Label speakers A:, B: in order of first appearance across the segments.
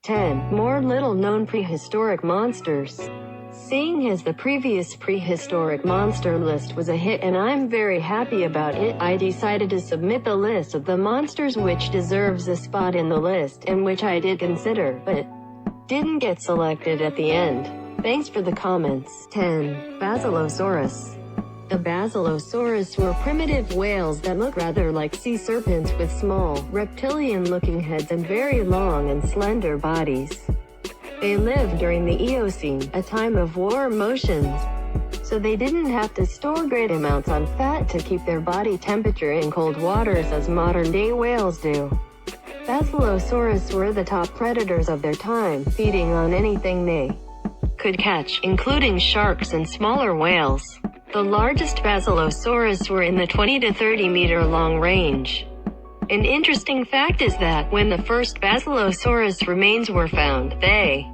A: 10 more little-known prehistoric monsters. Seeing as the previous prehistoric monster list was a hit and I'm very happy about it, I decided to submit the list of the monsters which deserves a spot in the list, and which I did consider, but didn't get selected at the end. Thanks for the comments. 10. Basilosaurus. The Basilosaurus were primitive whales that look rather like sea serpents with small, reptilian-looking heads and very long and slender bodies. They lived during the Eocene, a time of warm oceans, so they didn't have to store great amounts of fat to keep their body temperature in cold waters as modern-day whales do. Basilosaurus were the top predators of their time, feeding on anything they could catch, including sharks and smaller whales. The largest Basilosaurus were in the 20 to 30 meter long range. An interesting fact is that, when the first Basilosaurus remains were found, they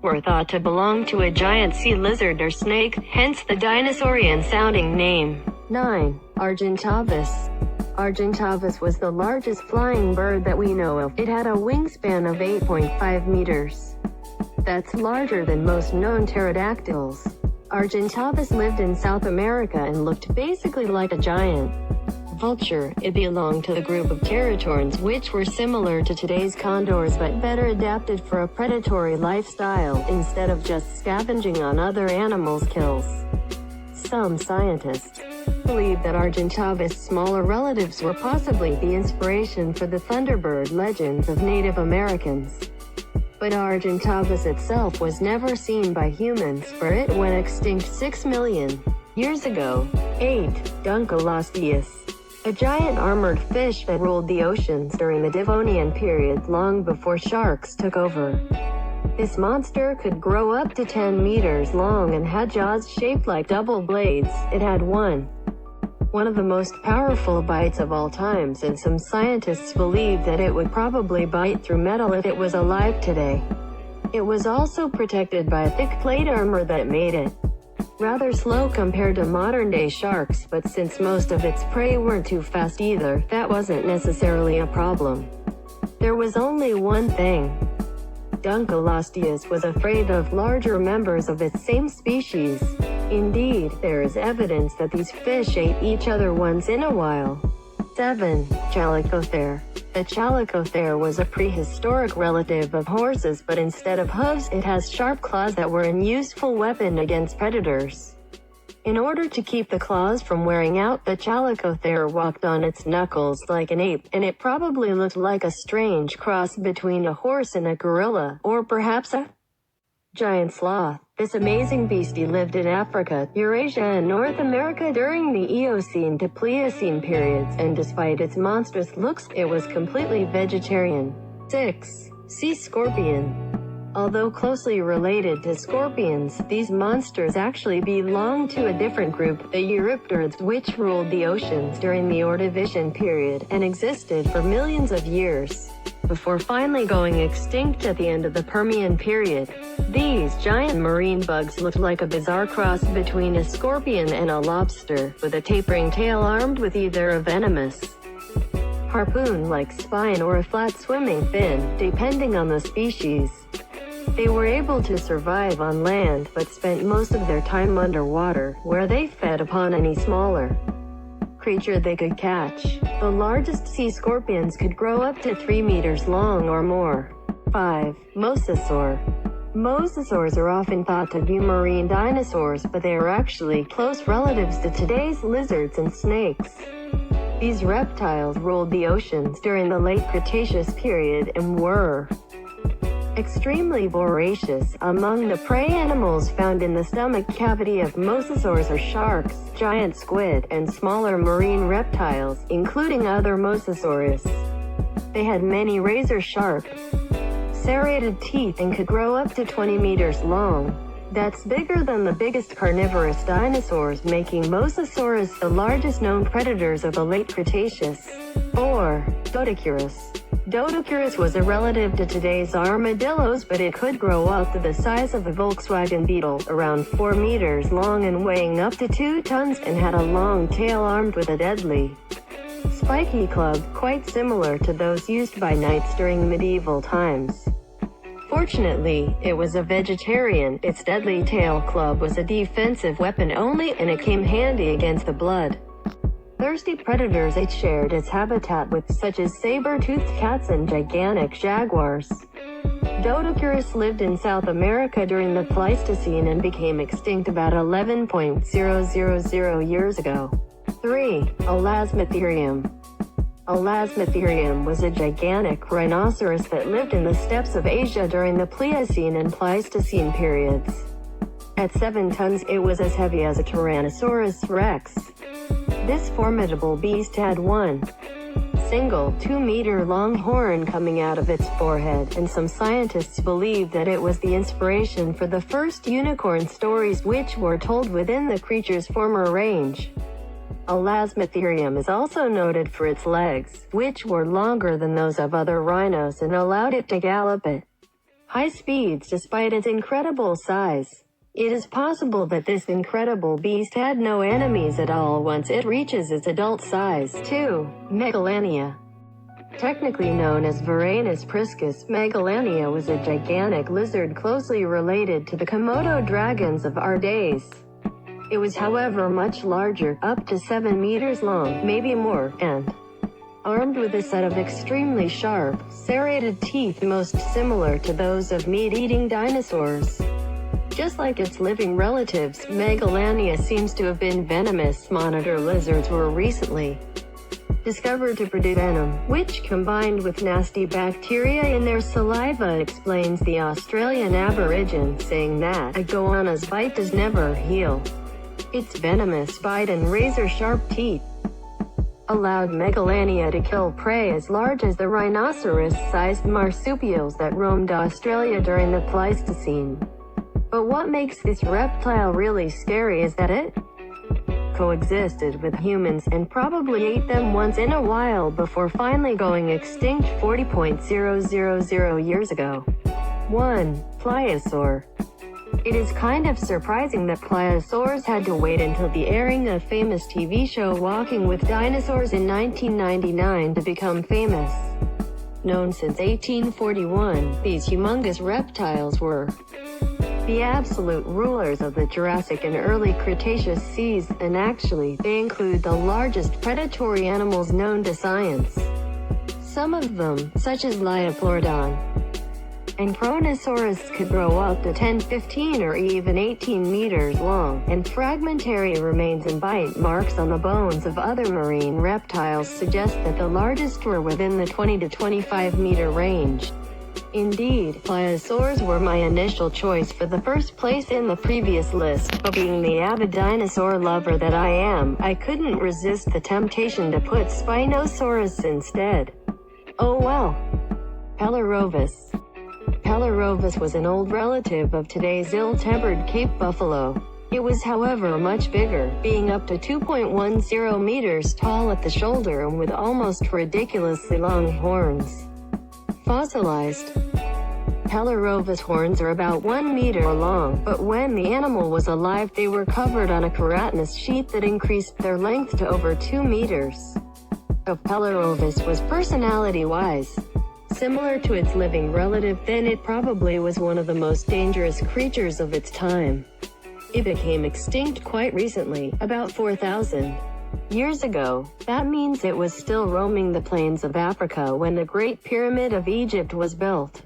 A: were thought to belong to a giant sea lizard or snake, hence the dinosaurian-sounding name. 9. Argentavis. Argentavis was the largest flying bird that we know of. It had a wingspan of 8.5 meters. That's larger than most known pterodactyls. Argentavis lived in South America and looked basically like a giant vulture. It belonged to the group of teratorns, which were similar to today's condors but better adapted for a predatory lifestyle, instead of just scavenging on other animals' kills. Some scientists believe that Argentavis' smaller relatives were possibly the inspiration for the Thunderbird legends of Native Americans. But Argentavis itself was never seen by humans, for it went extinct 6 million years ago. 8. Dunkleosteus. A giant armored fish that ruled the oceans during the Devonian period, long before sharks took over. This monster could grow up to 10 meters long and had jaws shaped like double blades. It had one of the most powerful bites of all times, and some scientists believe that it would probably bite through metal if it was alive today. It was also protected by a thick plate armor that made it rather slow compared to modern-day sharks, but since most of its prey weren't too fast either, that wasn't necessarily a problem. There was only one thing. Dunkleosteus was afraid of larger members of its same species. Indeed, there is evidence that these fish ate each other once in a while. 7. Chalicothere. The chalicothere was a prehistoric relative of horses, but instead of hooves, it has sharp claws that were a useful weapon against predators. In order to keep the claws from wearing out, the chalicothere walked on its knuckles like an ape, and it probably looked like a strange cross between a horse and a gorilla, or perhaps a giant sloth. This amazing beastie lived in Africa, Eurasia and North America during the Eocene to Pliocene periods, and despite its monstrous looks, it was completely vegetarian. 6. Sea scorpion. Although closely related to scorpions, these monsters actually belong to a different group, the Eurypterids, which ruled the oceans during the Ordovician period, and existed for millions of years, before finally going extinct at the end of the Permian period. These giant marine bugs looked like a bizarre cross between a scorpion and a lobster, with a tapering tail armed with either a venomous harpoon-like spine or a flat swimming fin, depending on the species. They were able to survive on land, but spent most of their time underwater, where they fed upon any smaller creature they could catch. The largest sea scorpions could grow up to 3 meters long or more. 5. Mosasaur. Mosasaurs are often thought to be marine dinosaurs, but they are actually close relatives to today's lizards and snakes. These reptiles ruled the oceans during the late Cretaceous period and were extremely voracious. Among the prey animals found in the stomach cavity of mosasaurs are sharks, giant squid, and smaller marine reptiles, including other mosasaurus. They had many razor-sharp, serrated teeth and could grow up to 20 meters long. That's bigger than the biggest carnivorous dinosaurs, making Mosasaurus the largest known predators of the late Cretaceous. 4. Dodoceurus. Dodoceurus was a relative to today's armadillos, but it could grow up to the size of a Volkswagen Beetle, around 4 meters long and weighing up to 2 tons, and had a long tail armed with a deadly, spiky club, quite similar to those used by knights during medieval times. Fortunately, it was a vegetarian. Its deadly tail club was a defensive weapon only, and it came handy against the blood-thirsty predators it shared its habitat with, such as saber-toothed cats and gigantic jaguars. Dodocaris lived in South America during the Pleistocene and became extinct about 11,000 years ago. 3. Elasmotherium. Elasmotherium was a gigantic rhinoceros that lived in the steppes of Asia during the Pliocene and Pleistocene periods. At 7 tons, it was as heavy as a Tyrannosaurus rex. This formidable beast had one single 2-meter-long horn coming out of its forehead, and some scientists believe that it was the inspiration for the first unicorn stories, which were told within the creature's former range. Elasmotherium is also noted for its legs, which were longer than those of other rhinos and allowed it to gallop at high speeds despite its incredible size. It is possible that this incredible beast had no enemies at all once it reaches its adult size. 2. Megalania. Technically known as Varanus priscus, Megalania was a gigantic lizard closely related to the Komodo dragons of our days. It was, however, much larger, up to 7 meters long, maybe more, and armed with a set of extremely sharp, serrated teeth most similar to those of meat-eating dinosaurs. Just like its living relatives, Megalania seems to have been venomous. Monitor lizards were recently discovered to produce venom, which, combined with nasty bacteria in their saliva, explains the Australian Aborigine saying that a goanna's bite does never heal. Its venomous bite and razor-sharp teeth allowed Megalania to kill prey as large as the rhinoceros-sized marsupials that roamed Australia during the Pleistocene. But what makes this reptile really scary is that it coexisted with humans and probably ate them once in a while before finally going extinct 40,000 years ago. 1. Pliosaur. It is kind of surprising that pliosaurs had to wait until the airing of famous TV show Walking with Dinosaurs in 1999 to become famous. Known since 1841, these humongous reptiles were the absolute rulers of the Jurassic and early Cretaceous seas, and actually, they include the largest predatory animals known to science. Some of them, such as Liopleurodon and Kronosaurus, could grow up to 10, 15, or even 18 meters long, and fragmentary remains and bite marks on the bones of other marine reptiles suggest that the largest were within the 20 to 25 meter range. Indeed, pliosaurs were my initial choice for the first place in the previous list, but being the avid dinosaur lover that I am, I couldn't resist the temptation to put Spinosaurus instead. Oh well. Pelarovis. Pelarovis was an old relative of today's ill-tempered Cape buffalo. It was, however, much bigger, being up to 2.10 meters tall at the shoulder and with almost ridiculously long horns. Fossilized Pelarovis horns are about 1 meter long, but when the animal was alive they were covered on a keratinous sheath that increased their length to over 2 meters. If Pelarovis was personality-wise similar to its living relative, then it probably was one of the most dangerous creatures of its time. It became extinct quite recently, about 4,000 years ago. That means it was still roaming the plains of Africa when the Great Pyramid of Egypt was built.